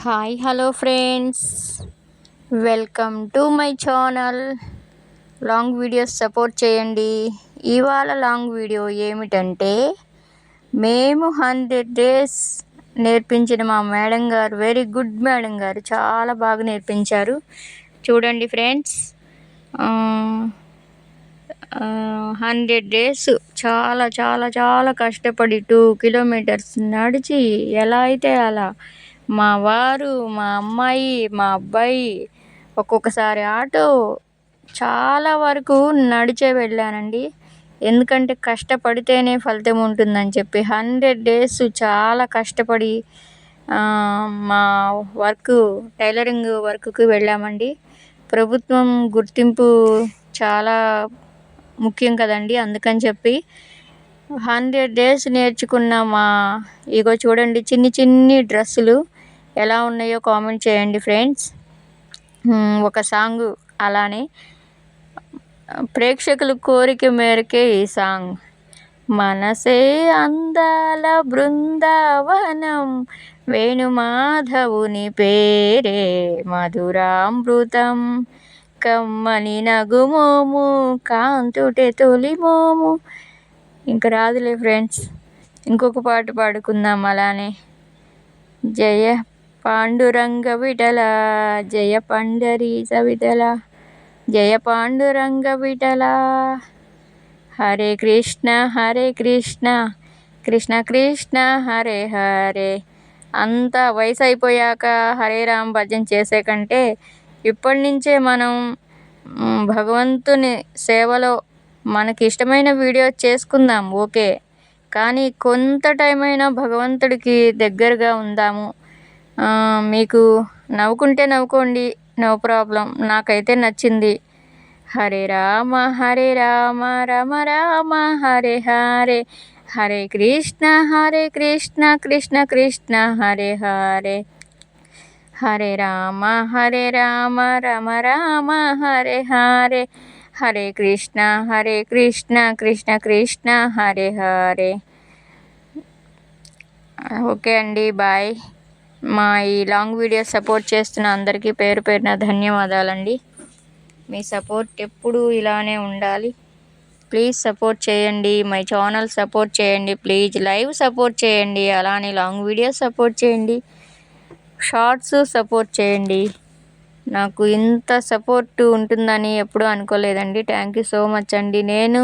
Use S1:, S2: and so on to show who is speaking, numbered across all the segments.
S1: Hi hello friends, welcome to my channel. Long videos support చేయండి. ఇవాళ long video ఏమిటంటే, మేము 100 డేస్ నేర్పించిన మా మేడం గారు, వెరీ గుడ్ మేడం గారు, చాలా బాగా నేర్పించారు. చూడండి ఫ్రెండ్స్, 100 డేస్ చాలా చాలా చాలా కష్టపడి 2 కిలోమీటర్స్ నడిచి ఎలా అయితే అలా మా వారు, మా అమ్మాయి, మా అబ్బాయి, ఒక్కొక్కసారి ఆటో, చాలా వరకు నడిచే వెళ్ళానండి. ఎందుకంటే కష్టపడితేనే ఫలితం ఉంటుందని చెప్పి 100 డేస్ చాలా కష్టపడి మా టైలరింగ్ వర్క్కి వెళ్ళామండి. ప్రభుత్వం గుర్తింపు చాలా ముఖ్యం కదండి. అందుకని చెప్పి 100 డేస్ నేర్చుకున్న ఇగో చూడండి, చిన్ని డ్రెస్సులు ఎలా ఉన్నాయో కామెంట్ చేయండి ఫ్రెండ్స్. ఒక సాంగ్ అలానే ప్రేక్షకుల కోరిక మేరకే ఈ సాంగ్. మనసే అందాల బృందావనం, వేణుమాధవుని పేరే మధురామృతం, కమ్మని నగుమోము కాంతుటే తొలిమోము. ఇంకా రాదులే ఫ్రెండ్స్, ఇంకొక పాట పాడుకుందాం అలానే. జయ పాండురంగ విఠల, జయ పండరీశ విఠల, జయ పాండురంగ విఠల, హరే కృష్ణ కృష్ణ కృష్ణ హరే హరే. అంత వయసు అయిపోయాక హరే రామ్ భజన చేసే కంటే ఇప్పటి నుంచే మనం భగవంతుని సేవలో మనకి ఇష్టమైన వీడియో చేసుకుందాం, ఓకే. కానీ కొంత టైం అయినా భగవంతుడికి దగ్గరగా ఉందాము. మీకు నవ్వుకుంటే నవ్వుకోండి, నో ప్రాబ్లం. నాకైతే నచ్చింది. హరే రామ రామ రామ హరే హరే, హరే కృష్ణ కృష్ణ కృష్ణ హరే హరే, హరే రామ రామ రామ హరే హరే, హరే కృష్ణ కృష్ణ కృష్ణ హరే హరే. ఓకే అండి, బాయ్. మా ఈ లాంగ్ వీడియో సపోర్ట్ చేస్తున్న అందరికీ పేరు పేరున ధన్యవాదాలండి. మీ సపోర్ట్ ఎప్పుడూ ఇలానే ఉండాలి. ప్లీజ్ సపోర్ట్ చేయండి, మై ఛానల్ సపోర్ట్ చేయండి, ప్లీజ్ లైవ్ సపోర్ట్ చేయండి, అలానే లాంగ్ వీడియో సపోర్ట్ చేయండి, షార్ట్స్ సపోర్ట్ చేయండి. నాకు ఇంత సపోర్ట్ ఉంటుందని ఎప్పుడూ అనుకోలేదండి. థ్యాంక్ యూ సో మచ్ అండి. నేను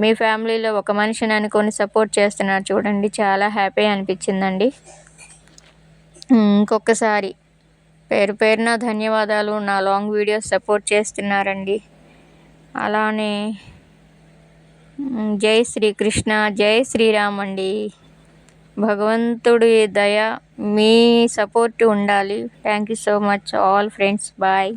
S1: మీ ఫ్యామిలీలో ఒక మనిషిని అనుకొని సపోర్ట్ చేస్తున్నారు చూడండి, చాలా హ్యాపీ అనిపించిందండి. ఇంకొకసారి పేరు పేరున ధన్యవాదాలు. నా లాంగ్ వీడియోస్ సపోర్ట్ చేస్తున్నారండి. అలానే జై శ్రీకృష్ణ, జై శ్రీరామ్ అండి. భగవంతుడి దయ, మీ సపోర్ట్ ఉండాలి. Thank you so much all friends, bye.